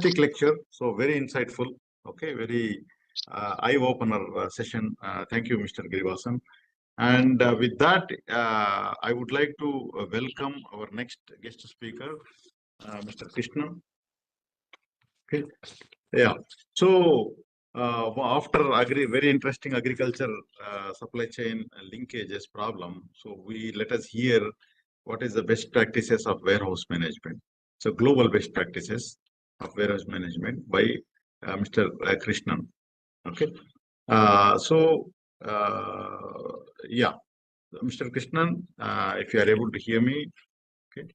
fantastic lecture. So very insightful. Okay, very eye-opener session. Thank you, Mr. Girivasan. And with that, I would like to welcome our next guest speaker, Mr. Krishnan. Okay. Yeah. So after very interesting agriculture supply chain linkages problem, so let us hear what is the best practices of warehouse management. So global best practices of warehouse management by Mr. Krishnan. Okay. Yeah, Mr. Krishnan, if you are able to hear me, okay.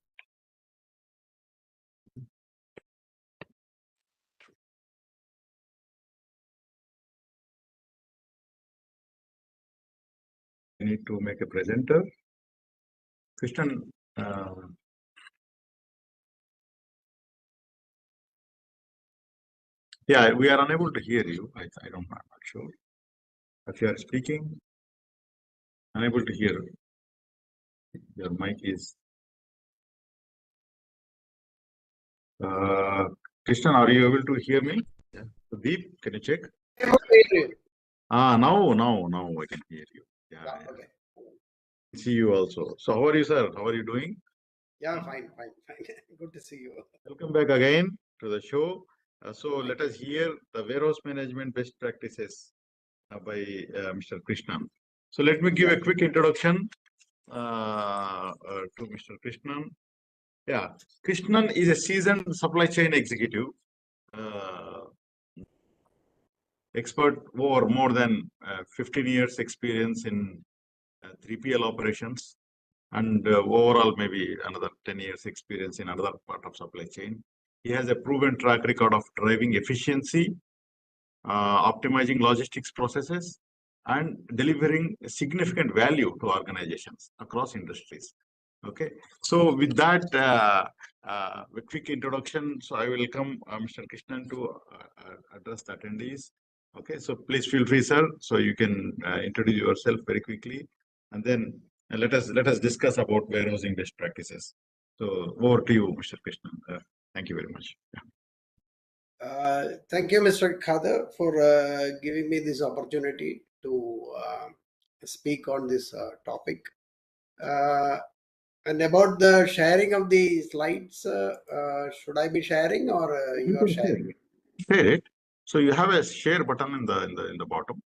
You need to make a presenter. Krishnan, yeah, we are unable to hear you. I'm not sure. If you are speaking, unable to hear. Your mic is. Krishnan, are you able to hear me? Yeah. Deep, can you check? Now I can hear you. Yeah. Okay. See you also. So how are you, sir? How are you doing? Yeah, fine. Good to see you. Welcome back again to the show. So let us hear the warehouse management best practices by Mr. Krishnan. So let me give a quick introduction to Mr. Krishnan. Yeah, Krishnan is a seasoned supply chain executive, expert over more than 15 years experience in 3PL operations, and overall maybe another 10 years experience in another part of supply chain. He has a proven track record of driving efficiency, optimizing logistics processes, and delivering significant value to organizations across industries. Okay, so with that a quick introduction, so I welcome Mr. Krishnan to address the attendees. Okay, so please feel free, sir. So you can introduce yourself very quickly, and then let us discuss about warehousing best practices. So over to you, Mr. Krishnan. Thank you very much. Thank you, Mr. Khader, for giving me this opportunity to speak on this topic. And about the sharing of the slides, should I be sharing or you are sharing? Share it. So you have a share button in the bottom.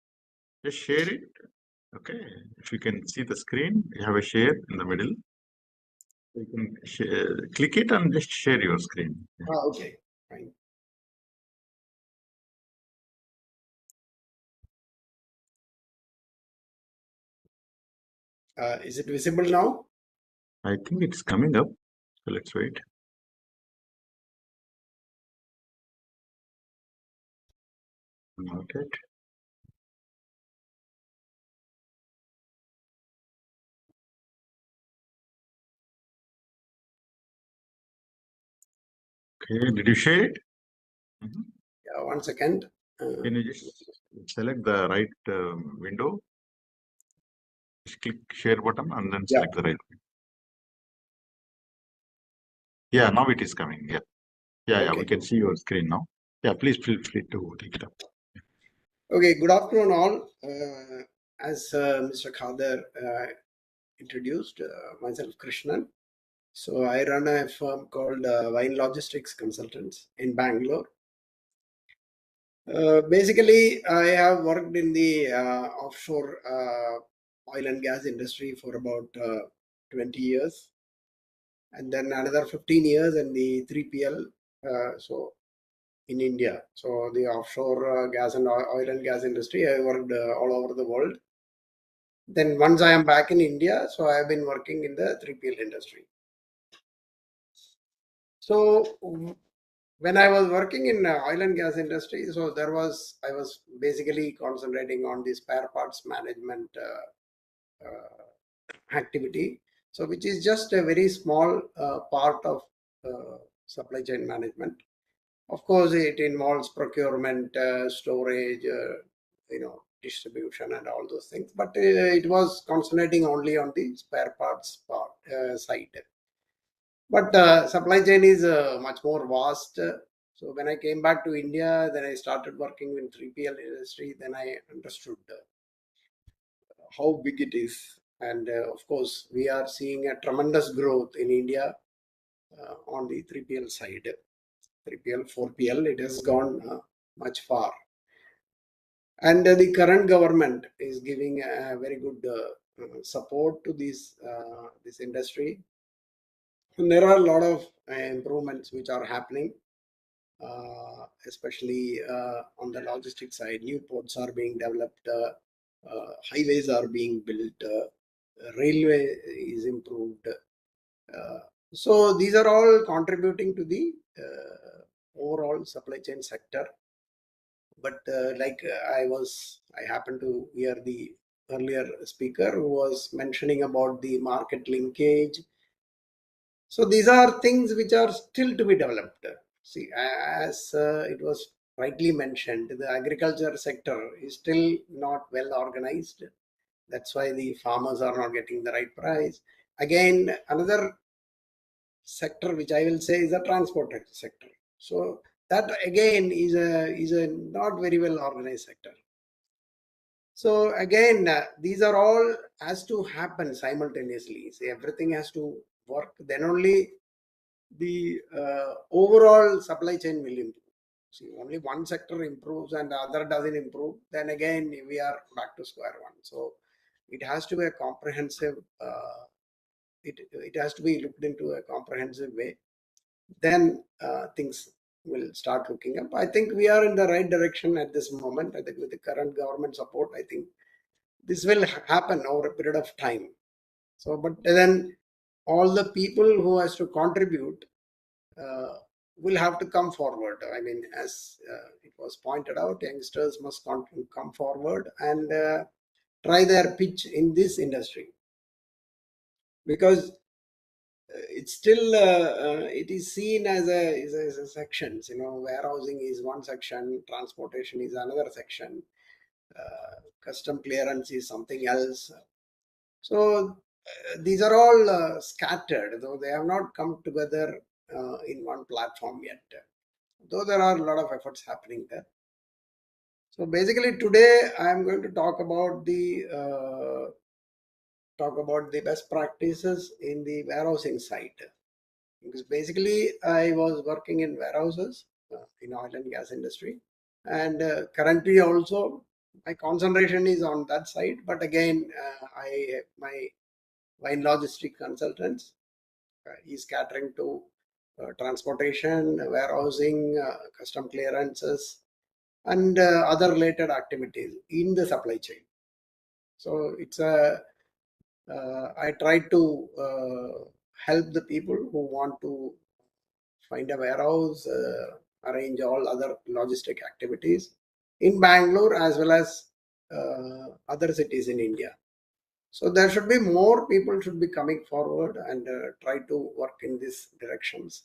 Just share it. Okay. If you can see the screen, you have a share in the middle. You can click it and just share your screen. Oh, okay. Fine. Is it visible now? I think it's coming up. So let's wait. Not yet. Okay. Did you share it? Yeah, 1 second. Can you just select the right window? Just click share button and then select the right window. Yeah, now it is coming. Yeah. Okay. Yeah, we can see your screen now. Yeah, please feel free to take it up. Okay, good afternoon all. As Mr. Khader introduced, myself Krishnan. So I run a firm called Wine Logistics Consultants in Bangalore. Basically, I have worked in the offshore oil and gas industry for about 20 years. And then another 15 years in the 3PL, so in India. So the offshore gas and oil and gas industry, I worked all over the world. Then once I am back in India, so I have been working in the 3PL industry. So when I was working in oil and gas industry, so I was basically concentrating on the spare parts management activity. So which is just a very small part of supply chain management. Of course, it involves procurement, storage, distribution and all those things. But it was concentrating only on the spare parts side. But supply chain is much more vast. So when I came back to India, then I started working in 3PL industry. Then I understood how big it is. And of course, we are seeing a tremendous growth in India on the 3PL side. 3PL, 4PL, it has gone much far. And the current government is giving a very good support to this industry. And there are a lot of improvements which are happening, especially on the logistics side. New ports are being developed, highways are being built, railway is improved. Uh, so these are all contributing to the overall supply chain sector. But I happened to hear the earlier speaker who was mentioning about the market linkage. So these are things which are still to be developed. See, as it was rightly mentioned, the agriculture sector is still not well organized. That's why the farmers are not getting the right price. Again, another sector which I will say is the transport sector. So that again is a not very well organized sector. So again, these are all has to happen simultaneously. See, everything has to work. Then only the overall supply chain will improve. See, only one sector improves and the other doesn't improve, then again we are back to square one. So it has to be a comprehensive. It has to be looked into a comprehensive way. Then things will start looking up. I think we are in the right direction at this moment. I think with the current government support, I think this will happen over a period of time. So, but then all the people who has to contribute uh, will have to come forward. I mean, as it was pointed out, youngsters must come forward and try their pitch in this industry, because it's still it is seen as a sections. Warehousing is one section, transportation is another section, custom clearance is something else. So these are all scattered, though they have not come together in one platform yet. Though there are a lot of efforts happening there. So basically, today I am going to talk about the best practices in the warehousing side. Because basically, I was working in warehouses in oil and gas industry, and currently also my concentration is on that side. But again, my logistic consultants is catering to transportation, warehousing, custom clearances, and other related activities in the supply chain. So I try to help the people who want to find a warehouse, arrange all other logistic activities in Bangalore as well as other cities in India. So there should be more people should be coming forward and try to work in these directions.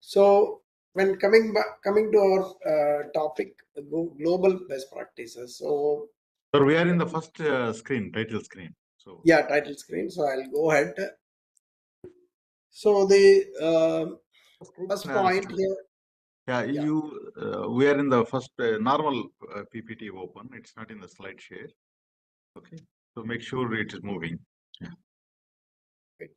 So when coming to our topic, global best practices. So So we are in the first screen, title screen. So yeah, title screen. So I'll go ahead. So the first point here. yeah, Yeah. we are in the first normal PPT open. It's not in the slide share. Okay. So make sure it is moving. Yeah.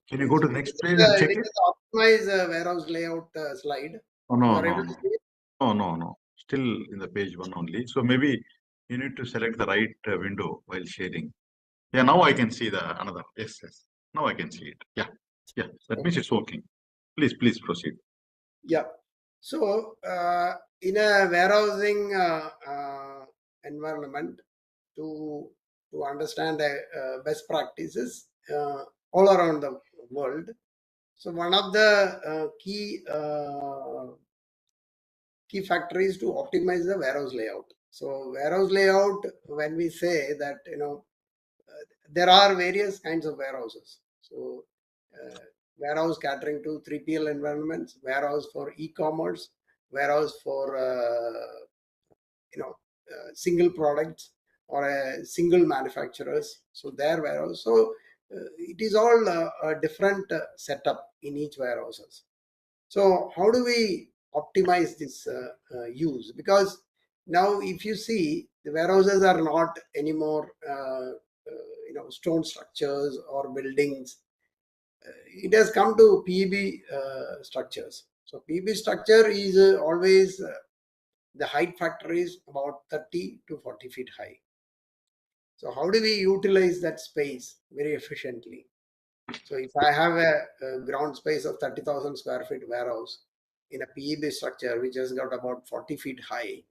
Can you go to the next page and check It it? is optimize warehouse layout slide. Oh, You no, are no, able to no. see it? No, no, no. Still in the page one only. So maybe you need to select the right window while sharing. Yeah, now I can see the another. Yes, yes. Now I can see it. Yeah, yeah. That means it's working. Please proceed. Yeah. So in a warehousing environment, to understand the best practices all around the world. So one of the key factor is to optimize the warehouse layout. So warehouse layout, when we say that, there are various kinds of warehouses. So warehouse catering to 3PL environments, warehouse for e-commerce, warehouse for single products or a single manufacturers. So their warehouse. So it is all a different setup in each warehouses. So how do we optimize this use? Because now if you see, the warehouses are not anymore stone structures or buildings. It has come to PEB structures. So PEB structure is always the height factor is about 30 to 40 feet high. So how do we utilize that space very efficiently? So if I have a ground space of 30,000 square feet warehouse in a PEB structure which has got about 40 feet high,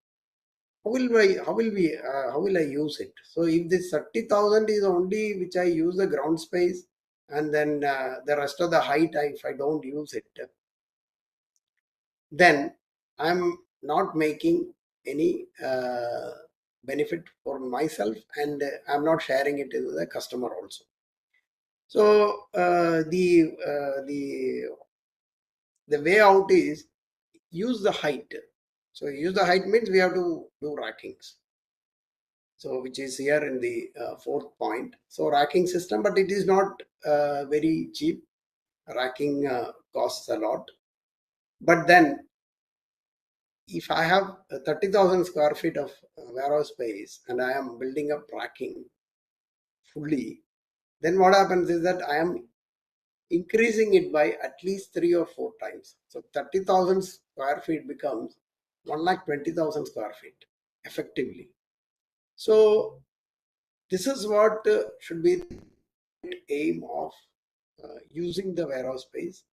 how will I use it? So if this 30,000 is only which I use the ground space, and then the rest of the height, if I don't use it, then I'm not making any benefit for myself, and I'm not sharing it with the customer also. So the way out is use the height. So use the height means we have to do rackings. So which is here in the fourth point. So racking system, but it is not very cheap. Racking costs a lot. But then if I have 30,000 square feet of warehouse space and I am building up racking fully, then what happens is that I am increasing it by at least 3 or 4 times. So 30,000 square feet becomes 1,20,000 square feet effectively. So this is what should be the aim of using the warehouse space.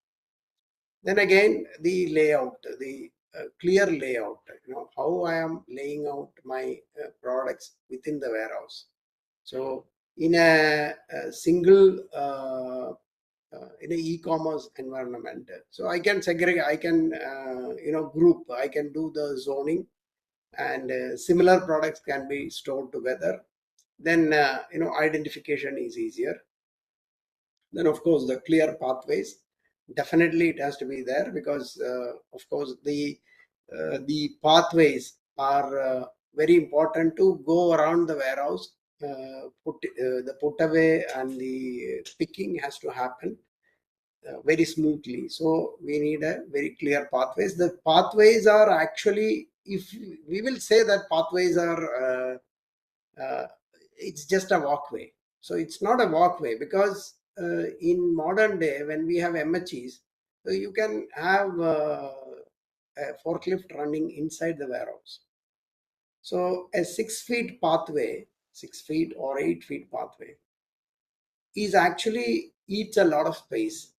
Then again, the layout, the clear layout, how I am laying out my products within the warehouse. So in a single in a e-commerce environment, so I can segregate, I can group, I can do the zoning, and similar products can be stored together. Then identification is easier. Then of course the clear pathways, definitely it has to be there, because of course the pathways are very important to go around the warehouse. The put away and the picking has to happen very smoothly. So we need a very clear pathways. The pathways are actually, if we will say that pathways are it's just a walkway. So it's not a walkway, because in modern day when we have MHEs, so you can have a forklift running inside the warehouse. So a 6 feet pathway, 6 feet or 8 feet pathway, is actually eats a lot of space.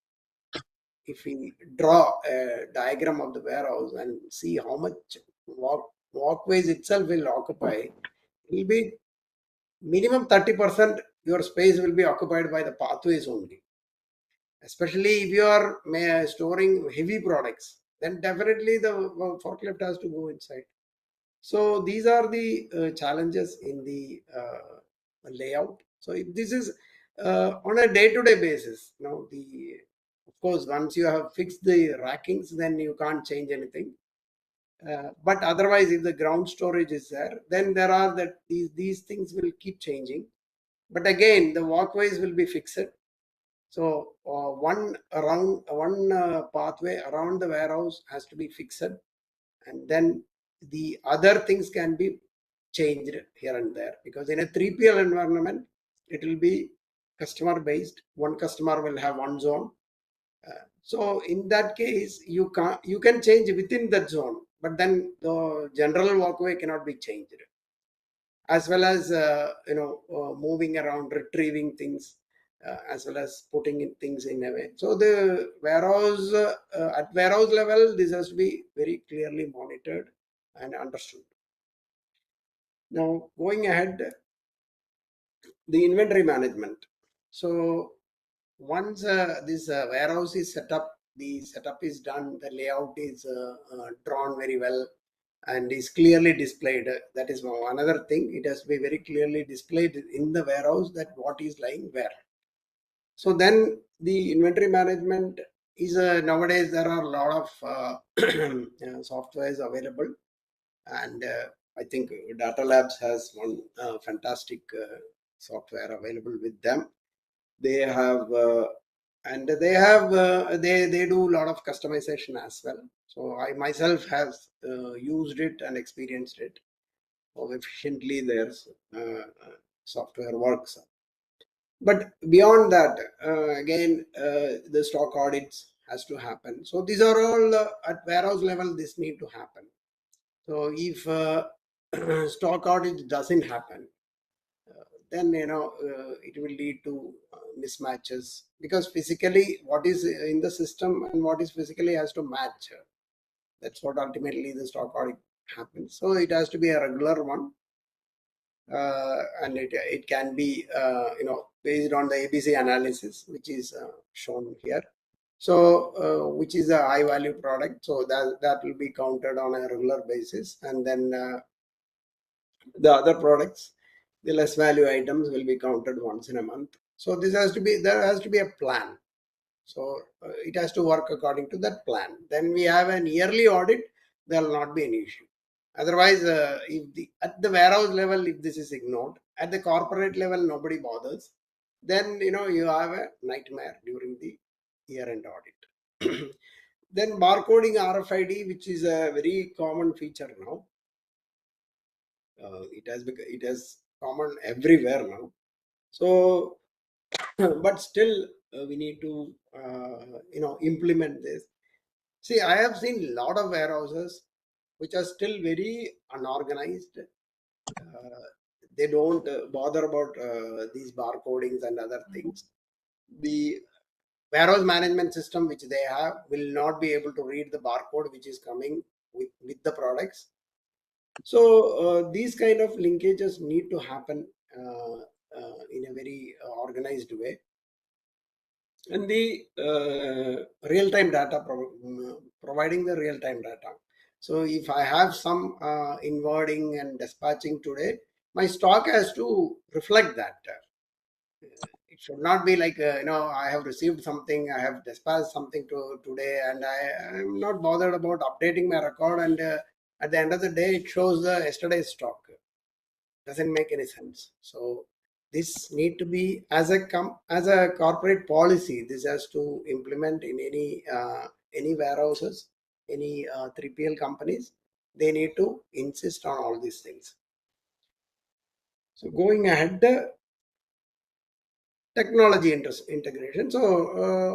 If we draw a diagram of the warehouse and see how much walkways itself will occupy, it will be minimum 30% your space will be occupied by the pathways only. Especially if you are storing heavy products, then definitely the forklift has to go inside. So these are the challenges in the layout. So if this is on a day-to-day basis, of course once you have fixed the rackings, then you can't change anything. But otherwise, if the ground storage is there, then there are that these things will keep changing. But again, the walkways will be fixed. So one pathway around the warehouse has to be fixed, and then the other things can be changed here and there, because in a 3PL environment, it will be customer based. One customer will have one zone. So in that case, you can change within that zone, but then the general walkway cannot be changed, as well as moving around, retrieving things, as well as putting in things in a way. So the warehouse at warehouse level, this has to be very clearly monitored and understood. Now going ahead, the inventory management. So once this warehouse is set up, the setup is done, the layout is drawn very well and is clearly displayed. That is another thing. It has to be very clearly displayed in the warehouse that what is lying where. So then the inventory management is nowadays there are a lot of softwares available, and I think Data Labs has one fantastic software available with them. They have and they have they do a lot of customization as well. So I myself have used it and experienced it, how efficiently their software works. But beyond that, again, the stock audits has to happen. So these are all at warehouse level. This need to happen. So if stock audit doesn't happen, then it will lead to mismatches, because physically what is in the system and what is physically has to match. That's what ultimately the stock audit happens. So it has to be a regular one, and it can be based on the ABC analysis, which is shown here. So which is a high value product, so that will be counted on a regular basis, and then the other products, the less value items, will be counted once in a month. So this has to be, there has to be a plan. So it has to work according to that plan. Then we have an yearly audit. There will not be an issue. Otherwise, if at the warehouse level, if this is ignored, at the corporate level nobody bothers, then you have a nightmare during the year-end audit. Then barcoding RFID, which is a very common feature now. It has common everywhere now. So, but still, we need to implement this. See, I have seen a lot of warehouses which are still very unorganized. They don't bother about these barcodings and other things. The warehouse management system which they have will not be able to read the barcode which is coming with the products. So these kind of linkages need to happen in a very organized way. And the real-time data, providing the real-time data. So if I have some inwarding and dispatching today, my stock has to reflect that. It should not be like I have received something, I have dispatched something today, and I am not bothered about updating my record, and at the end of the day it shows the yesterday's stock. Doesn't make any sense. So this need to be, as a corporate policy, this has to implement in any warehouses, any 3PL companies. They need to insist on all these things. So going ahead, technology integration. So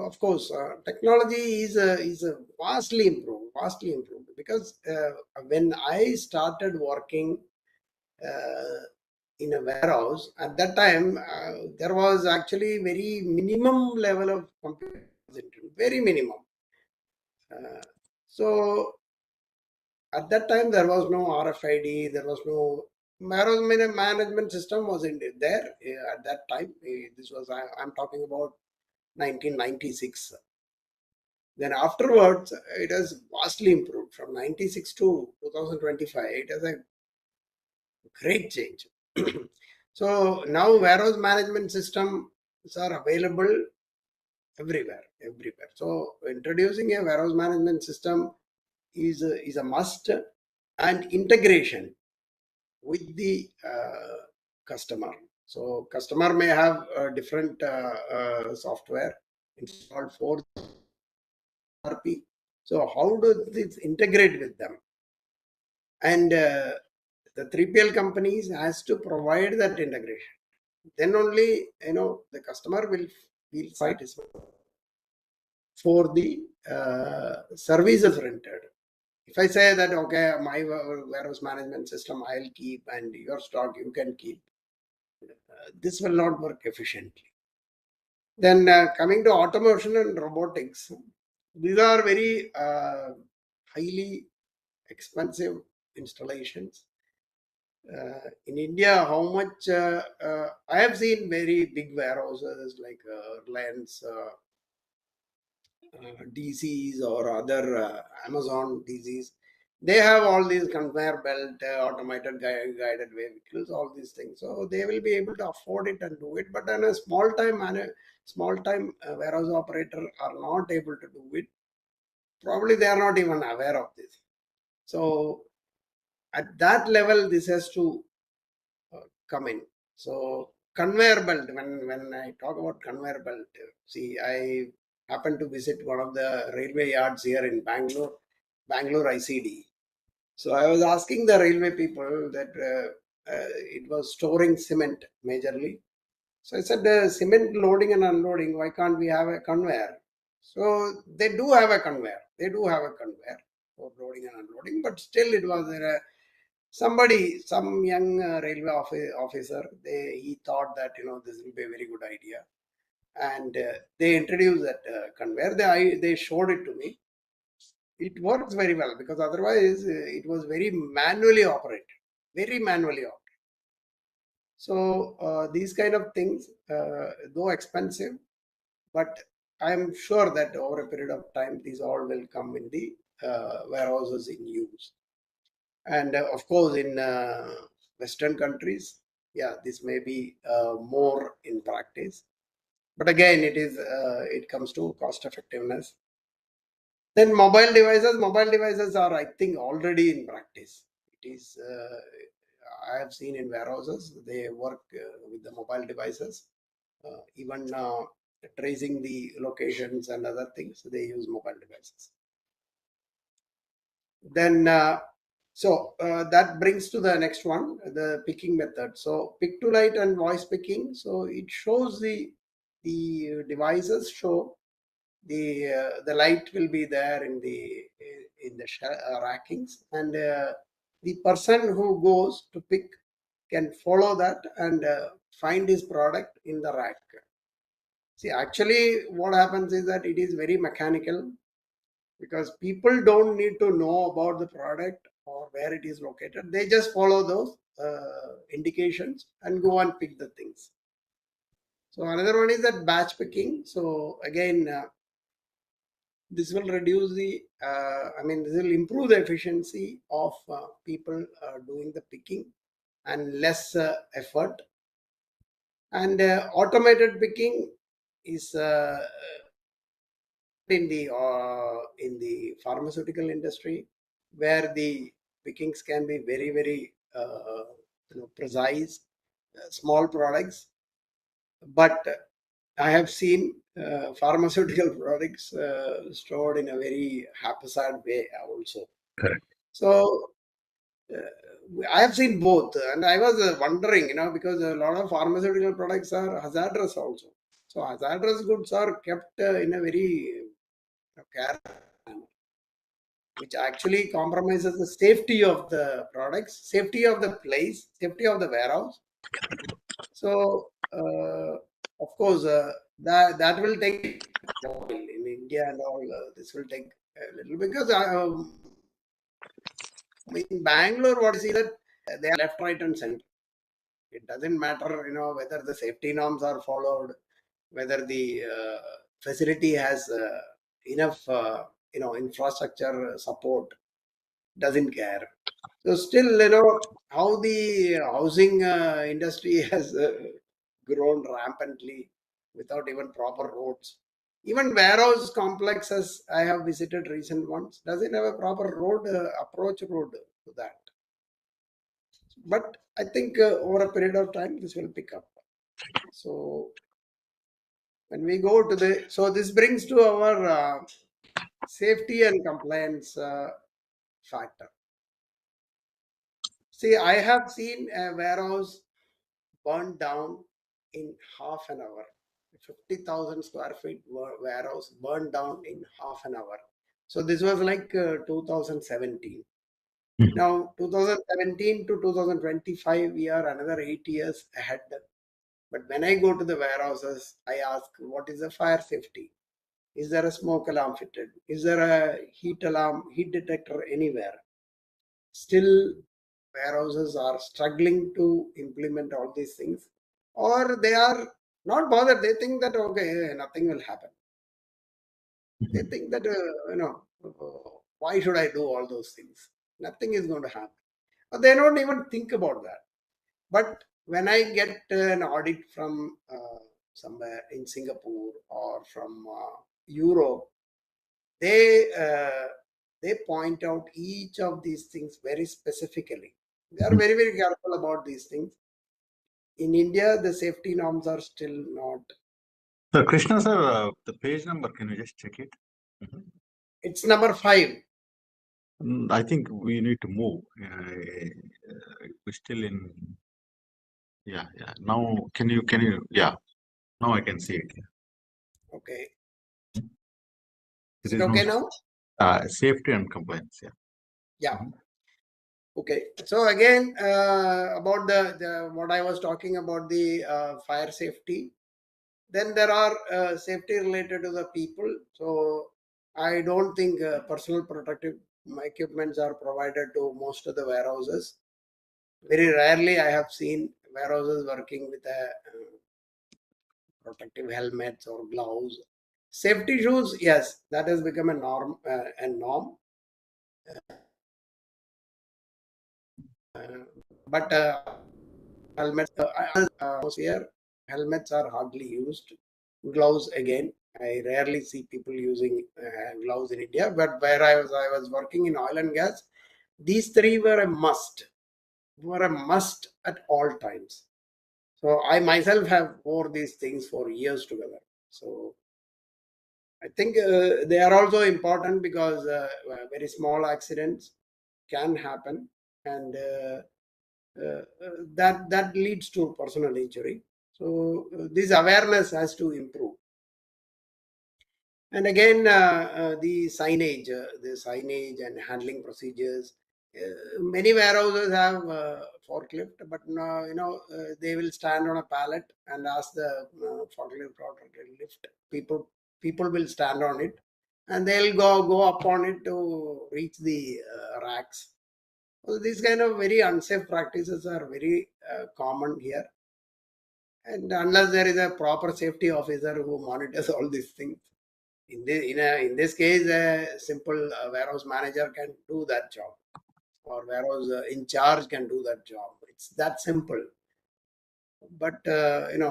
of course, technology is vastly improved, because when I started working in a warehouse, at that time there was actually very minimum level of computer, very minimum. So at that time there was no RFID, there was no warehouse management system wasn't there at that time. This was, I'm talking about 1996. Then afterwards it has vastly improved from 96 to 2025. It has a great change. So now warehouse management systems are available everywhere. So introducing a warehouse management system is a must, and integration with the customer. So customer may have different software installed for ERP. So how does this integrate with them? And the 3PL companies has to provide that integration. Then only the customer will feel satisfied for the services rented. If I say that, okay, my warehouse management system I'll keep and your stock you can keep, this will not work efficiently. Then coming to automation and robotics, these are very highly expensive installations. In India, how much I have seen very big warehouses like Reliance DCs or other Amazon DCs. They have all these conveyor belt, automated guided vehicles, all these things. So they will be able to afford it and do it. But then a small time warehouse operator are not able to do it. Probably they are not even aware of this. So at that level, this has to come in. So conveyor belt. When I talk about conveyor belt, see, I happened to visit one of the railway yards here in Bangalore ICD. So I was asking the railway people that it was storing cement majorly. So I said, cement loading and unloading, why can't we have a conveyor? So they do have a conveyor. They do have a conveyor for loading and unloading, but still it was some young railway officer. He thought that this will be a very good idea, and they introduced that conveyor. They showed it to me. It works very well because otherwise it was very manually operated, very manually operated. So these kind of things, though expensive, but I'm sure that over a period of time, these all will come in the warehouses in use. And of course, in Western countries, yeah, this may be more in practice. But again, it comes to cost effectiveness. Then mobile devices are, I think, already in practice. It is, I have seen in warehouses, they work with the mobile devices, even tracing the locations and other things, they use mobile devices. Then, that brings to the next one, the picking method. So pick to light and voice picking. So it shows the devices show the light will be there in the rackings, and the person who goes to pick can follow that and find his product in the rack. See, actually, what happens is that it is very mechanical because people don't need to know about the product or where it is located. They just follow those indications and go and pick the things. So another one is that batch picking. So again, this will reduce this will improve the efficiency of people doing the picking and less effort. And automated picking is in the pharmaceutical industry, where the pickings can be very very precise, small products. But I have seen pharmaceutical products stored in a very haphazard way also. Correct. So I have seen both, and I was wondering, because a lot of pharmaceutical products are hazardous also. So hazardous goods are kept in a very careful manner, which actually compromises the safety of the products, safety of the place, safety of the warehouse. So of course, that will take a while in India and all. This will take a little, because in Bangalore, what I see that they are left, right, and center. It doesn't matter, whether the safety norms are followed, whether the facility has enough, infrastructure support. Doesn't care. So still, how the housing industry has grown rampantly without even proper roads. Even warehouse complexes I have visited recent ones doesn't have a proper road, approach road to that. But I think over a period of time this will pick up. So when we go to this brings to our safety and compliance factor. See, I have seen a warehouse burned down in half an hour. 50,000 square feet warehouse burned down in half an hour. So this was like 2017. Mhm. Now, 2017 to 2025, we are another 8 years ahead. But when I go to the warehouses, I ask, what is the fire safety? Is there a smoke alarm fitted? Is there a heat detector anywhere? Still, warehouses are struggling to implement all these things, or they are not bothered. They think that, okay, nothing will happen. They think that, why should I do all those things? Nothing is going to happen. Or they don't even think about that. But when I get an audit from somewhere in Singapore or from Europe, they point out each of these things very specifically. They are very very careful about these things. In India, the safety norms are still not So Krishna sir, the page number, can you just check it? It's number 5. I think we need to move. We're still in. Yeah. Now, can you? Yeah. Now I can see it. Okay. Is There it is no okay now? safety and compliance. Yeah. Yeah. Okay. So again, about the what I was talking about, the fire safety. Then there are safety related to the people. So I don't think personal protective equipments are provided to most of the warehouses. Very rarely I have seen warehouses working with a protective helmets or gloves. Safety shoes, yes, that has become a norm. But helmets here, helmets are hardly used. Gloves again, I rarely see people using gloves in India. But where I was working in oil and gas. These three were a must. Were a must at all times. So I myself have wore these things for years together. So I think they are also important because very small accidents can happen, and that leads to personal injury. So this awareness has to improve. And again, the signage and handling procedures. Many warehouses have forklift, but no, they will stand on a pallet and ask the forklift operator to lift. People will stand on it, and they'll go up on it to reach the racks. So these kind of very unsafe practices are very common here. And unless there is a proper safety officer who monitors all these things, in this case, a simple warehouse manager can do that job, or warehouse in charge can do that job. It's that simple. But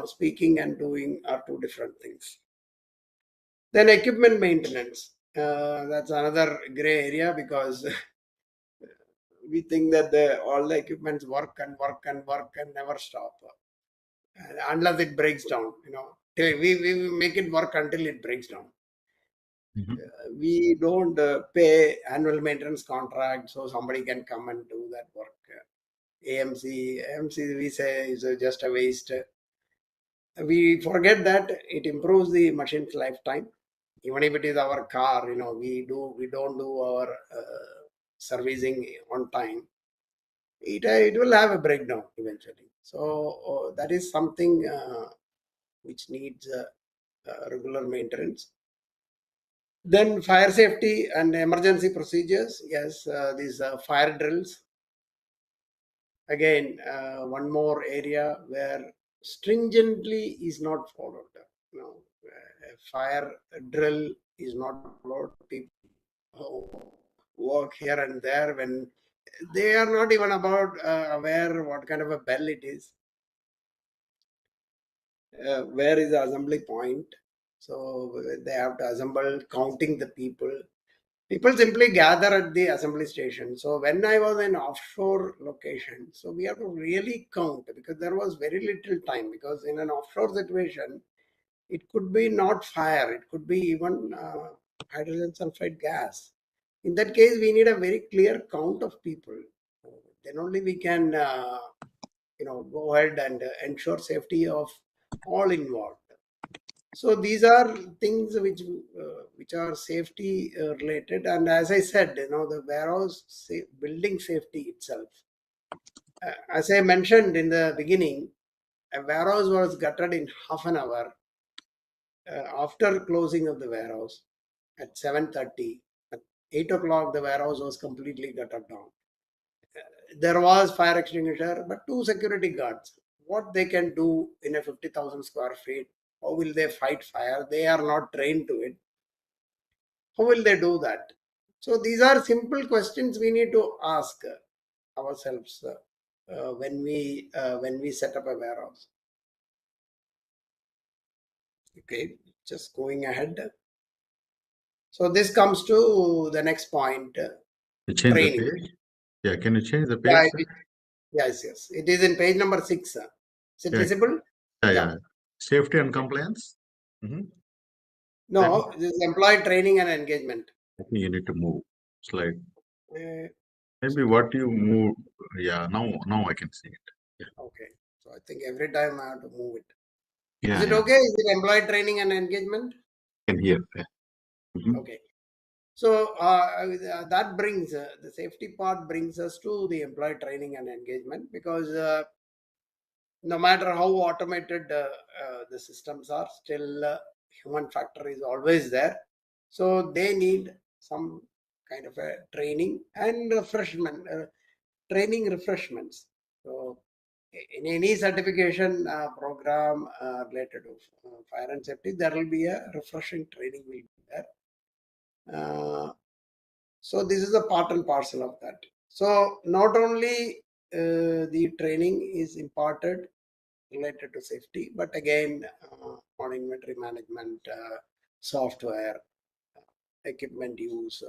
speaking and doing are two different things. Then equipment maintenance. That's another gray area because we think that all the equipments work and work and work and never stop unless it breaks down. We make it work until it breaks down. We don't pay annual maintenance contract so somebody can come and do that work. AMC we say is just a waste. We forget that it improves the machine's lifetime. Even if it is our car, we don't do our servicing on time. It will have a breakdown eventually. So that is something which needs regular maintenance. Then fire safety and emergency procedures. Yes, these fire drills. Again, one more area where stringently is not followed. A fire drill is not followed. People work here and there when they are not even about aware what kind of a bell it is. Where is the assembly point? So they have to assemble, counting the people. People simply gather at the assembly station. So when I was in offshore location, so we have to really count because there was very little time. Because in an offshore situation, it could be not fire, it could be even hydrogen sulfide gas. In that case, we need a very clear count of people. Then only we can, go ahead and ensure safety of all involved. So these are things which are safety related, and as I said, the warehouse building safety itself. As I mentioned in the beginning, a warehouse was gutted in half an hour after closing of the warehouse at 7:30. At 8 o'clock, the warehouse was completely gutted down. There was fire extinguisher, but 2 security guards. What they can do in a 50,000 square feet? How will they fight fire? They are not trained to it. How will they do that? So these are simple questions we need to ask ourselves when we set up a warehouse. Okay, just going ahead. So this comes to the next point. You change Training. the page. Yeah, can you change the page? Yes. It is in page number 6. Is it visible? Yeah. Safety and compliance. Mhm. No, this is employee training and engagement. I think you need to move slide. Uh, Maybe what you move. Yeah, now I can see it. Yeah, okay. So I think every time I have to move it. Is yeah, it yeah. okay? Is it employee training and engagement? I can hear. Yeah. Mhm. Okay. So that brings the safety part brings us to the employee training and engagement, because no matter how automated the systems are, still human factor is always there. So they need some kind of a training and training refreshments. So in any certification program related to fire and safety, there will be a refreshing training will be there. So this is a part and parcel of that. So not only the training is imparted related to safety, but again on inventory management, software, equipment use,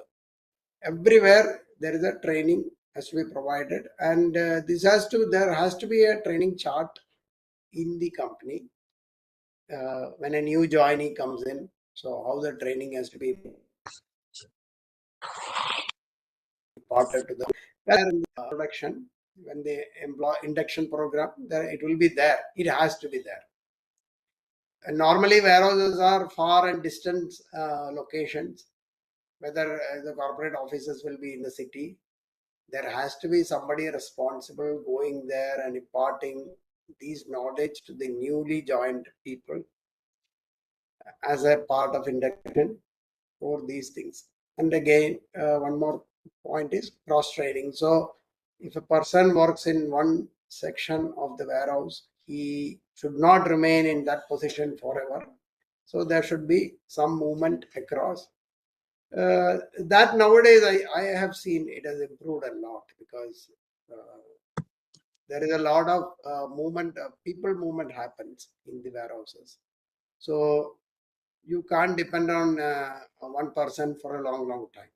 everywhere there is a training has to be provided, and there has to be a training chart in the company when a new joinee comes in. So how the training has to be imparted to the production, when the employee induction program, there it will be there. It has to be there. And normally warehouses are far and distant locations. Whether the corporate offices will be in the city, there has to be somebody responsible going there and imparting these knowledge to the newly joined people as a part of induction for these things. And again, one more point is cross training. So if a person works in one section of the warehouse, he should not remain in that position forever. So there should be some movement across. That nowadays I have seen it has improved a lot, because there is a lot of movement, people movement happens in the warehouses. So you can't depend on one person for a long time.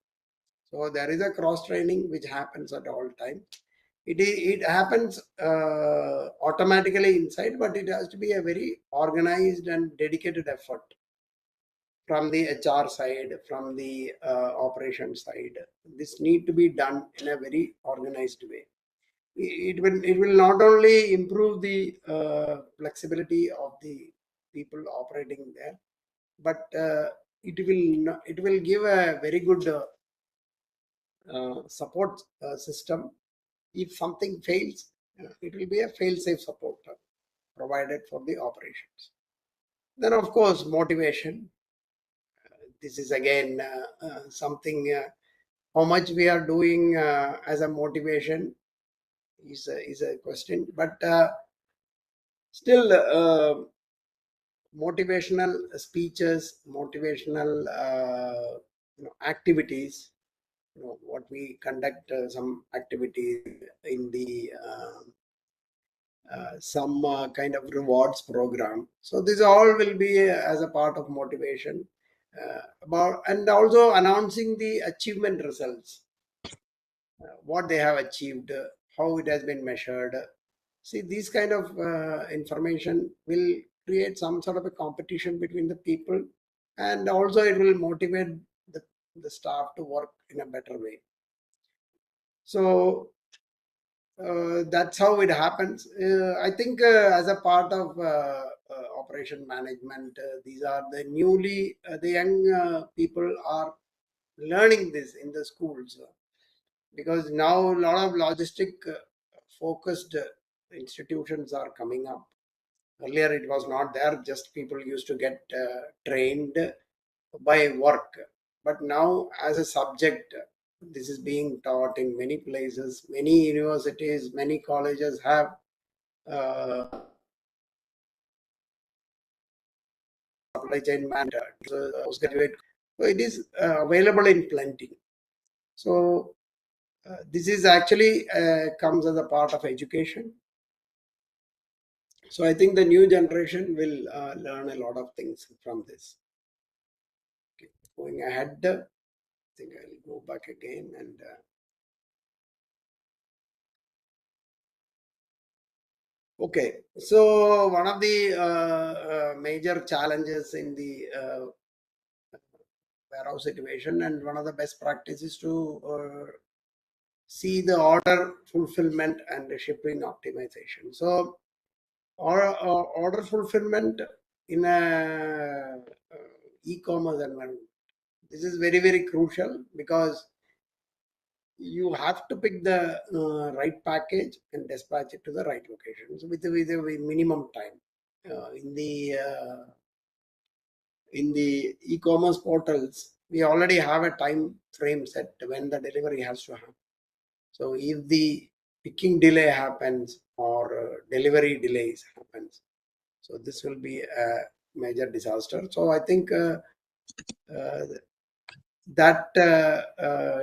So there is a cross training which happens at all time. It happens automatically inside, but it has to be a very organized and dedicated effort from the HR side, from the operation side. This need to be done in a very organized way. It will not only improve the flexibility of the people operating there, but it will give a very good support system. If something fails, it will be a fail-safe support provided for the operations. Then, of course, motivation. This is again something. How much we are doing as a motivation is a question, but still, motivational speeches, motivational activities. What we conduct some activities in the some kind of rewards program. So this all will be as a part of motivation, about, and also announcing the achievement results, what they have achieved, how it has been measured. See, these kind of information will create some sort of a competition between the people, and also it will motivate the, the staff to work in a better way. So that's how it happens. I think as a part of operation management, these are the the young people are learning this in the schools, because now a lot of logistic focused institutions are coming up. Earlier it was not there, just people used to get trained by work. But now, as a subject, this is being taught in many places. Many universities, many colleges have uh, supply chain manager, postgraduate. So it is available in plenty. So this is actually comes as a part of education. So I think the new generation will learn a lot of things from this. Okay. Going ahead, I think I'll go back again and Okay, so one of the major challenges in the warehouse situation, and one of the best practices to see the order fulfillment and the shipping optimization. So, order fulfillment in a e-commerce environment. This is very, very crucial because you have to pick the right package and dispatch it to the right location, so with a minimum time. In the e-commerce portals, we already have a time frame set when the delivery has to happen. So if the picking delay happens or delivery delays happens, so this will be a major disaster. So I think uh, that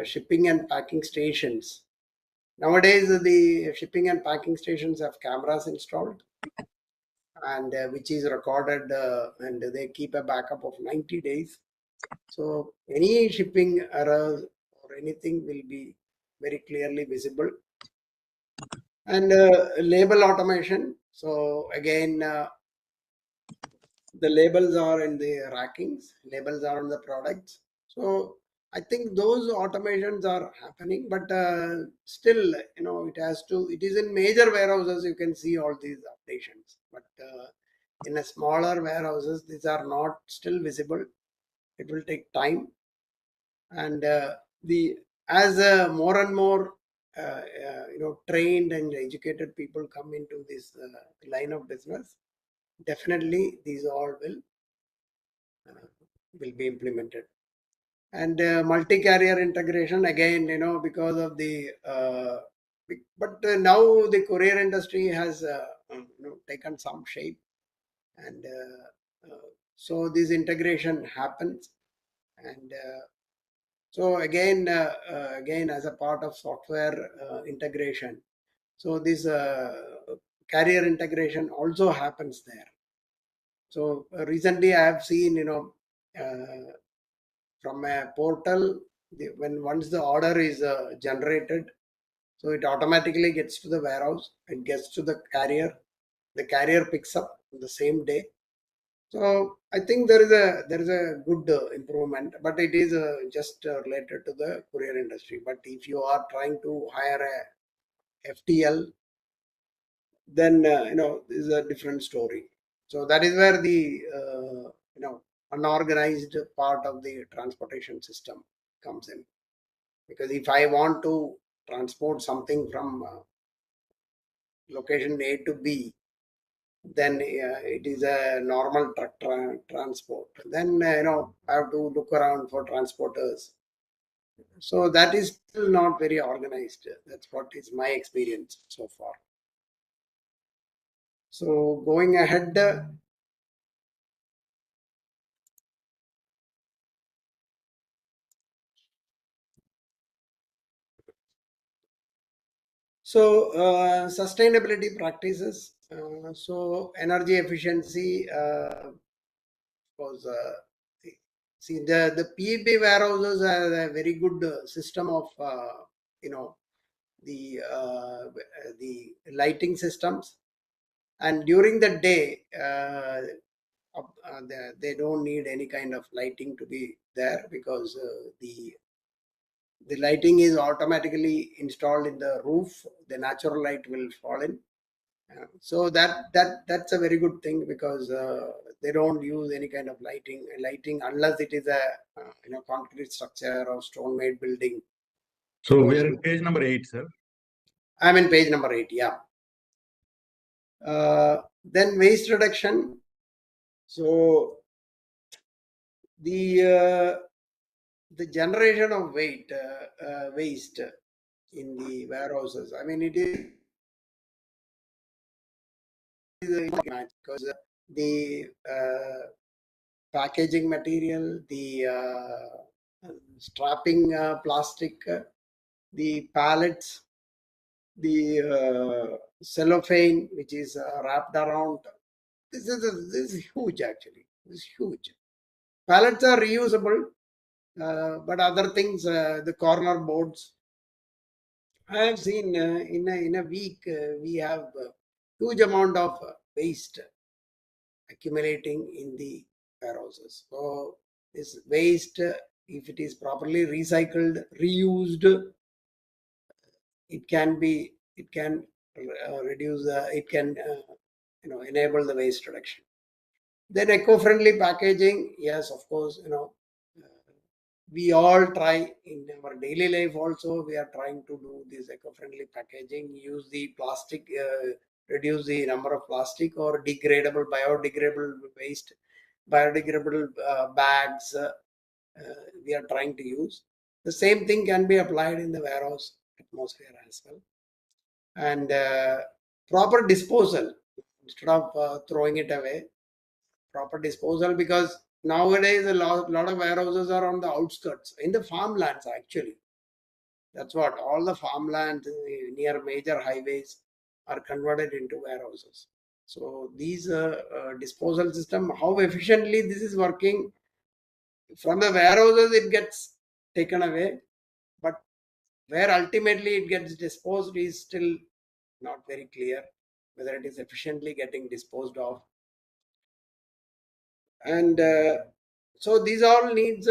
shipping and packing stations, nowadays the shipping and packing stations have cameras installed, and which is recorded, and they keep a backup of 90 days. So any shipping errors or anything will be very clearly visible. And label automation. So again, the labels are in the rackings, labels are on the products. So I think those automations are happening, but still, it is in major warehouses, you can see all these updations. But in a smaller warehouses, these are not still visible. It will take time. And the as more and more trained and educated people come into this line of business, definitely these all uh, will be implemented. And multi-carrier integration, again, because of the but now the courier industry has taken some shape, and so this integration happens. And so again, as a part of software integration, so this carrier integration also happens there. So recently, I have seen, from a portal, when once the order is generated, so it automatically gets to the warehouse, it gets to the carrier picks up on the same day. So I think there is a good improvement, but it is just related to the courier industry. But if you are trying to hire a FTL, then this is a different story. So that is where the unorganized part of the transportation system comes in. Because if I want to transport something from location A to B, then it is a normal truck transport. Then I have to look around for transporters. So that is still not very organized. That's what is my experience so far. So going ahead, so sustainability practices. So energy efficiency, because see the PB warehouses have a very good system of you know the lighting systems, and during the day they don't need any kind of lighting to be there, because the lighting is automatically installed in the roof. The natural light will fall in. So that's a very good thing, because they don't use any kind of lighting unless it is a concrete structure or stone made building. So we Because are in page number 8, sir. I'm in page number 8. Yeah. Then waste reduction. So the generation of waste in the warehouses. I mean, it is because the packaging material, the strapping plastic, the pallets, the cellophane which is wrapped around. This is huge actually. This is huge. Pallets are reusable, but other things, the corner boards. I have seen in a week we have huge amount of waste accumulating in the warehouses. So this waste, if it is properly recycled, reused, it can be, it can reduce, it can enable the waste reduction. Then eco-friendly packaging, yes, of course, we all try in our daily life also, we are trying to do this eco-friendly packaging, use the plastic, reduce the number of plastic or degradable, biodegradable waste, biodegradable bags, we are trying to use. The same thing can be applied in the warehouse atmosphere as well. And proper disposal, instead of throwing it away, proper disposal, because nowadays a lot of warehouses are on the outskirts, in the farmlands actually. That's what, all the farmland near major highways are converted into warehouses. So these disposal system, how efficiently this is working, from the warehouses it gets taken away, but where ultimately it gets disposed is still not very clear, whether it is efficiently getting disposed of. And so these all needs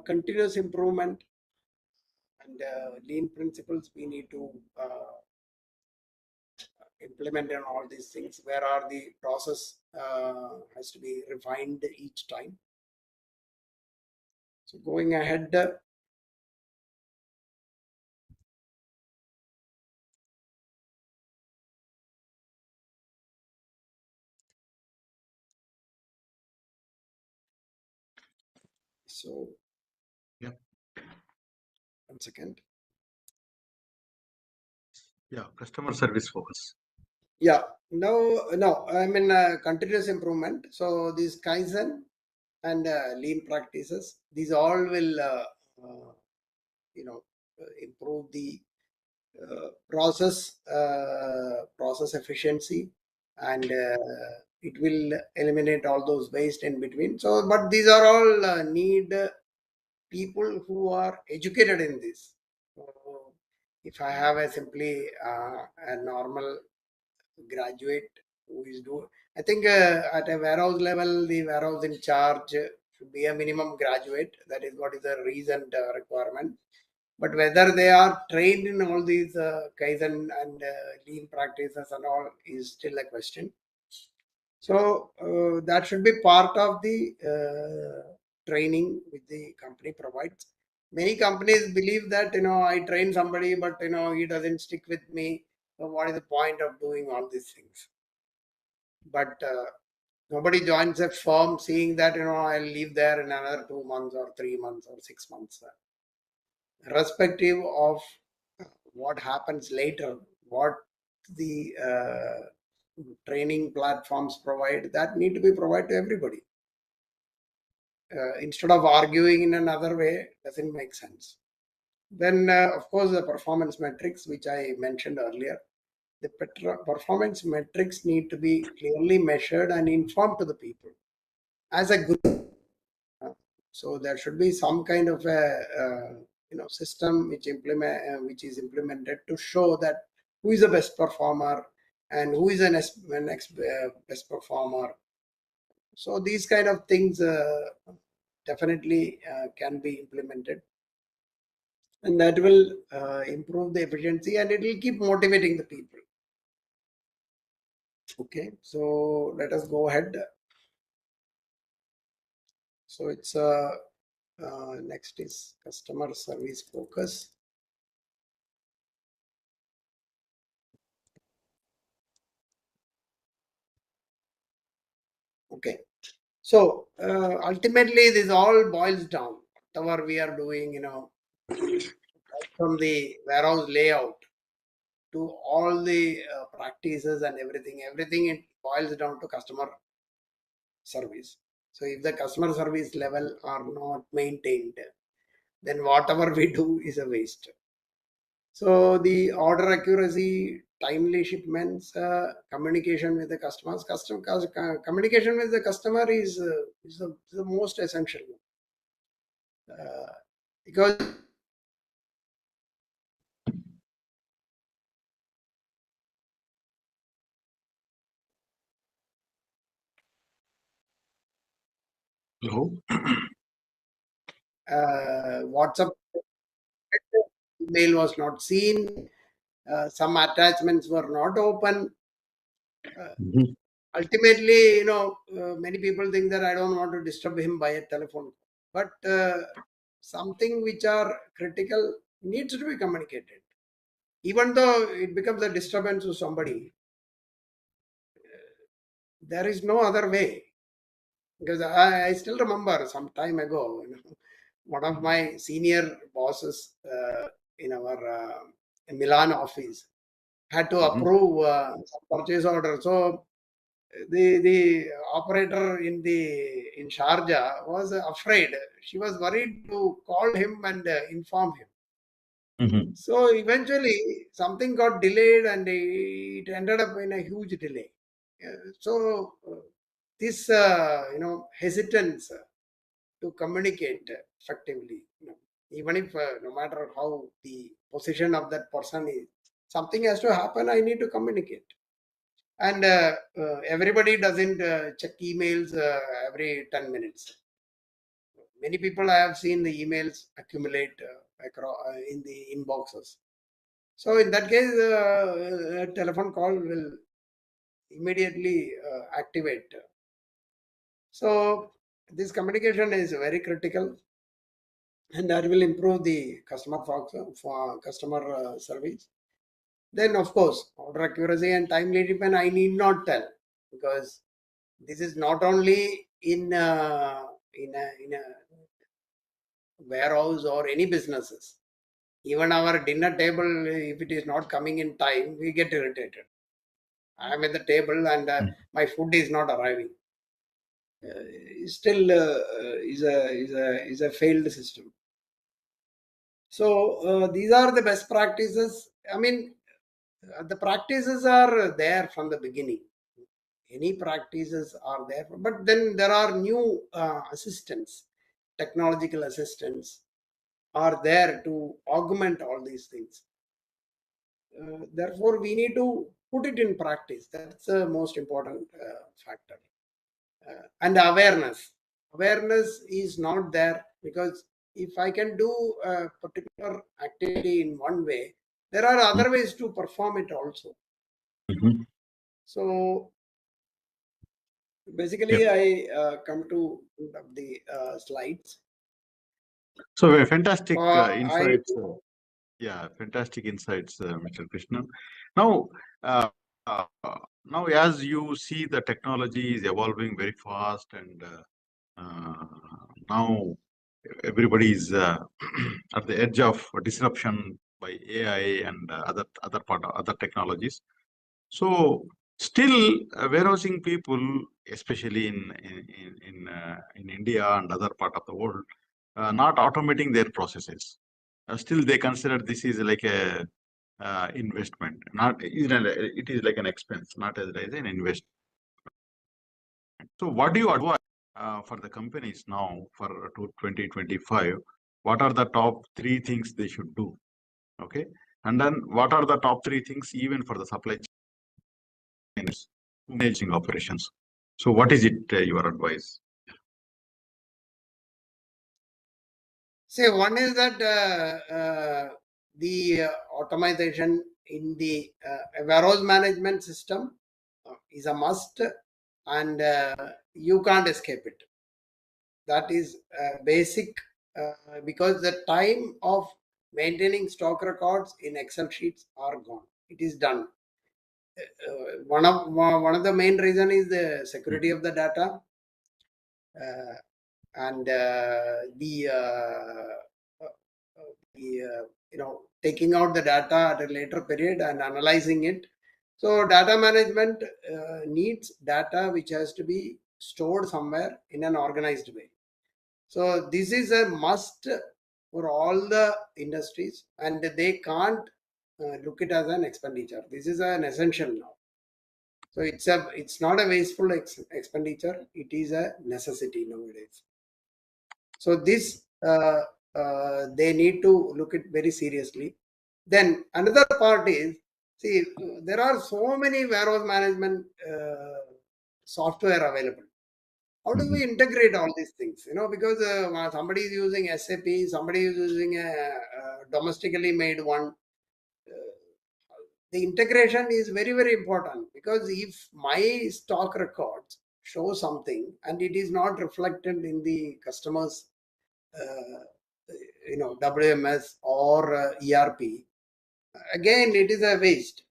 continuous improvement, and lean principles we need to implement on all these things, where are the process has to be refined each time. So going ahead, so Yeah. 1 second. Yeah, customer service focus. Yeah, no, I mean continuous improvement. So these Kaizen and lean practices, these all will improve the process efficiency, and it will eliminate all those waste in between. So, but these are all need people who are educated in this. So if I have a simply a normal graduate who is doing, I think at a warehouse level, the warehouse in charge should be a minimum graduate. That is what is the recent requirement. But whether they are trained in all these Kaizen and lean practices and all is still a question. So that should be part of the training which the company provides. Many companies believe that I train somebody, but he doesn't stick with me. So what is the point of doing all these things? But nobody joins a firm seeing that I'll leave there in another 2 months or 3 months or 6 months. Irrespective of what happens later, what the training platforms provide, that need to be provided to everybody. Instead of arguing in another way, doesn't make sense. Then, of course, the performance metrics, which I mentioned earlier, the performance metrics need to be clearly measured and informed to the people as a group. So there should be some kind of a system which is implemented to show that who is the best performer and who is the next best performer. So these kind of things definitely can be implemented, and that will improve the efficiency, and it will keep motivating the people. Okay, so let us go ahead. So it's next is customer service focus. Okay, so ultimately this all boils down, whatever we are doing, from the warehouse layout to all the practices and everything it boils down to customer service. So if the customer service level are not maintained, then whatever we do is a waste. So the order accuracy, timely shipments, communication with the customers, communication with the customer is the most essential, because Hello. WhatsApp email was not seen. Some attachments were not open. Mhm. Ultimately, many people think that I don't want to disturb him by a telephone, but something which are critical needs to be communicated. Even though it becomes a disturbance to somebody, there is no other way. Because I still remember some time ago, one of my senior bosses in our Milan office had to Mhm. approve some purchase order. So the operator in Sharjah was afraid. She was worried to call him and inform him. Mhm. So eventually something got delayed and it ended up in a huge delay. So this hesitance to communicate effectively, even if no matter how the position of that person is, something has to happen. I need to communicate, and everybody doesn't check emails every 10 minutes. Many people I have seen the emails accumulate across, in the inboxes. So in that case, a telephone call will immediately activate. So this communication is very critical, and that will improve the for customer service. Then, of course, order accuracy and timely depend. I need not tell, because this is not only in a warehouse or any businesses. Even our dinner table, if it is not coming in time, we get irritated. I am at the table and my food is not arriving. Still, is a failed system. So these are the best practices. I mean, the practices are there from the beginning. Any practices are there, but then there are new assistants, technological assistants are there to augment all these things. Therefore, we need to put it in practice. That's the most important factor. And awareness. Awareness is not there, because if I can do a particular activity in one way, there are other ways to perform it also. Mhm. So Yeah. basically, I come to the slides. So fantastic I insights. Yeah, fantastic insights, Mr. Krishnan. Now, uh, uh, now as you see, the technology is evolving very fast, and now everybody is at the edge of disruption by AI and other technologies. So still, warehousing people, especially in India and other part of the world, not automating their processes. Still, they consider this is like a investment. Not it is like an expense, not as an investment. So, what do you advise for the companies now for 2025? What are the top three things they should do? Okay, and then what are the top three things even for the supply chains managing operations? So, what is it your advice? say one is that the automation in the warehouse management system is a must, and you can't escape it. That is basic, because the time of maintaining stock records in Excel sheets are gone. It is done. One of the main reason is the security Mhm. of the data, and taking out the data at a later period and analyzing it. So data management needs data which has to be stored somewhere in an organized way. So this is a must for all the industries, and they can't look it as an expenditure. This is an essential now. So it's not a wasteful expenditure. It is a necessity nowadays. So this they need to look it very seriously. Then another part is, see, there are so many warehouse management software available. How do we integrate all these things? Because somebody is using SAP, somebody is using a domestically made one. The integration is very, very important, because if my stock records show something and it is not reflected in the customer's uh, WMS or ERP, again it is a waste,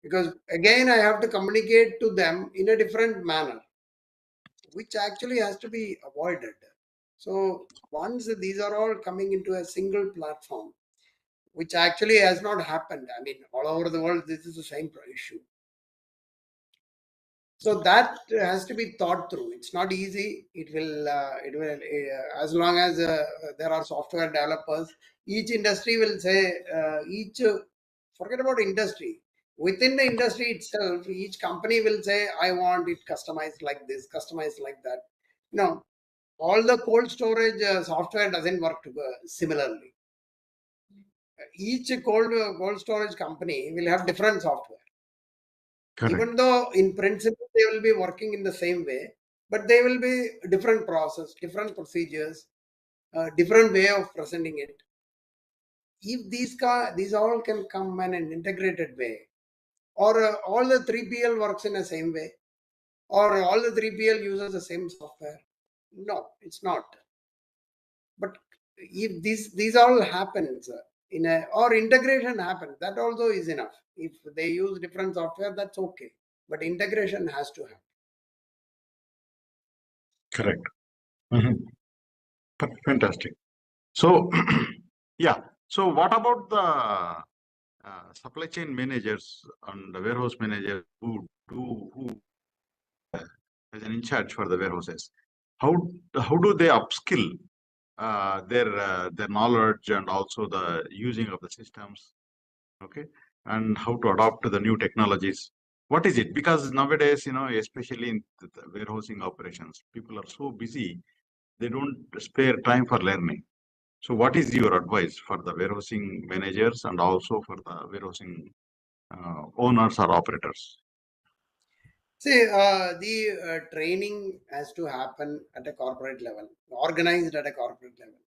because again I have to communicate to them in a different manner, which actually has to be avoided. So once these are all coming into a single platform, which actually has not happened, I mean, all over the world this is the same issue. So that has to be thought through. It's not easy. As long as there are software developers, each industry will say, forget about industry. Within the industry itself, each company will say, I want it customized like this, customized like that. No, all the cold storage software doesn't work similarly. Each cold storage company will have different software. Correct. Even though in principle they will be working in the same way, but they will be different process, different procedures, different way of presenting it. If these all can come in an integrated way, or all the 3PL works in the same way, or all the 3PL uses the same software, no, it's not. But if these all happens in a, or integration happens, that also is enough. If they use different software, that's okay, but integration has to happen. Correct. Mhm. Fantastic. So, yeah. So, what about the supply chain managers and the warehouse managers who is an in charge for the warehouses? How do they upskill their knowledge and also the using of the systems? Okay, and how to adopt to the new technologies? What is it? Because nowadays, especially in the warehousing operations, people are so busy they don't spare time for learning. So, what is your advice for the warehousing managers and also for the warehousing owners or operators? See, the training has to happen at a corporate level, organized at a corporate level.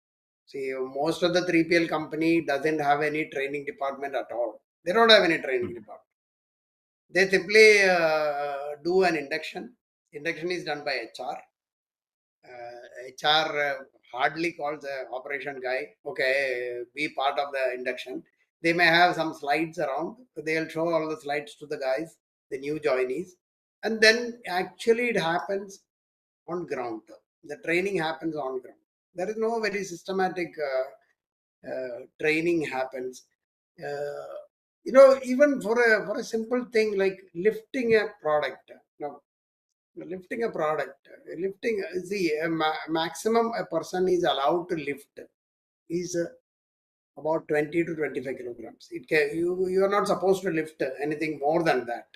See, most of the 3PL company doesn't have any training department at all. They don't have any training department. They simply do an induction. Induction is done by HR. HR hardly calls the operation guy, okay, be part of the induction. They may have some slides around. They'll show all the slides to the guys, the new joinees. And then actually it happens on ground. The training happens on ground. There is no very systematic training happens. Even for a simple thing like lifting a product. Now, lifting a product, lifting, see, maximum a person is allowed to lift is about 20 to 25 kilograms. You are not supposed to lift anything more than that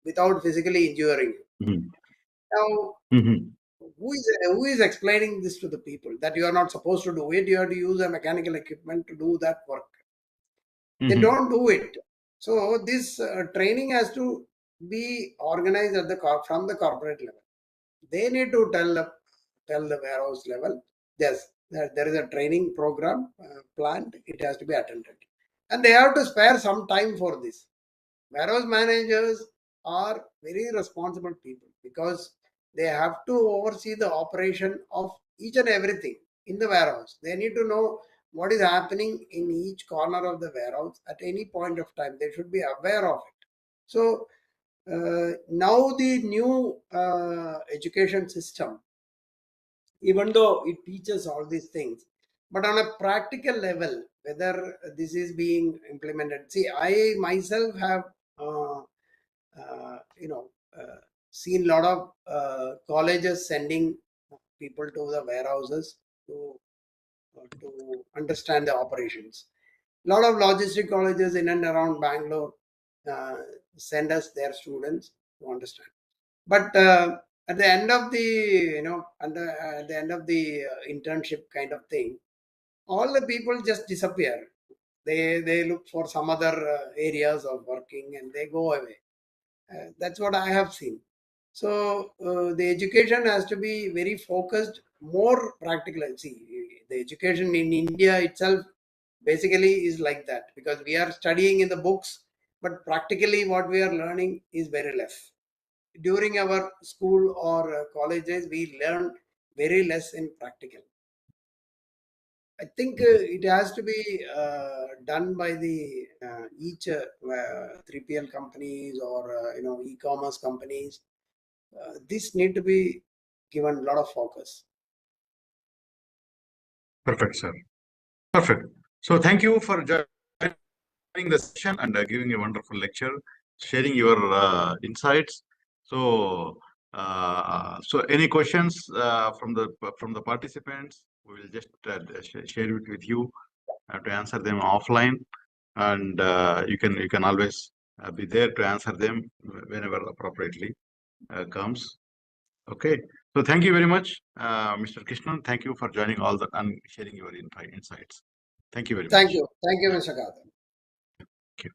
without physically injuring you. Mhm. Now, Mhm. who is explaining this to the people that you are not supposed to do it? You have to use a mechanical equipment to do that work. They Mhm. don't do it. So this training has to be organized at from the corporate level. They need to tell the warehouse level, yes, there is a training program planned. It has to be attended, and they have to spare some time for this. Warehouse managers are very responsible people, because they have to oversee the operation of each and everything in the warehouse. They need to know what is happening in each corner of the warehouse at any point of time. They should be aware of it. So now the new education system, even though it teaches all these things, but on a practical level, whether this is being implemented. See, I myself have uh, uh, you know uh, seen a lot of colleges sending people to the warehouses to understand the operations. A lot of logistic colleges in and around Bangalore uh, send us their students to understand. But at the end of the at the end of the internship kind of thing, all the people just disappear. They look for some other areas of working and they go away. That's what I have seen. So the education has to be very focused, more practical. See, the education in India itself basically is like that, because we are studying in the books, but practically what we are learning is very less. During our school or colleges, we learn very less in practical. I think it has to be done by the each 3PL companies or e-commerce companies. This need to be given a lot of focus. Perfect, sir. Perfect. So thank you for joining the session and giving a wonderful lecture, sharing your insights. So, any questions from the participants? We will just share it with you to answer them offline, and you can always be there to answer them whenever appropriately comes. Okay. So thank you very much, Mr. Krishnan. Thank you for joining all the and sharing your insights. Thank you very much. Thank you, Mr. Gautam. Thank you.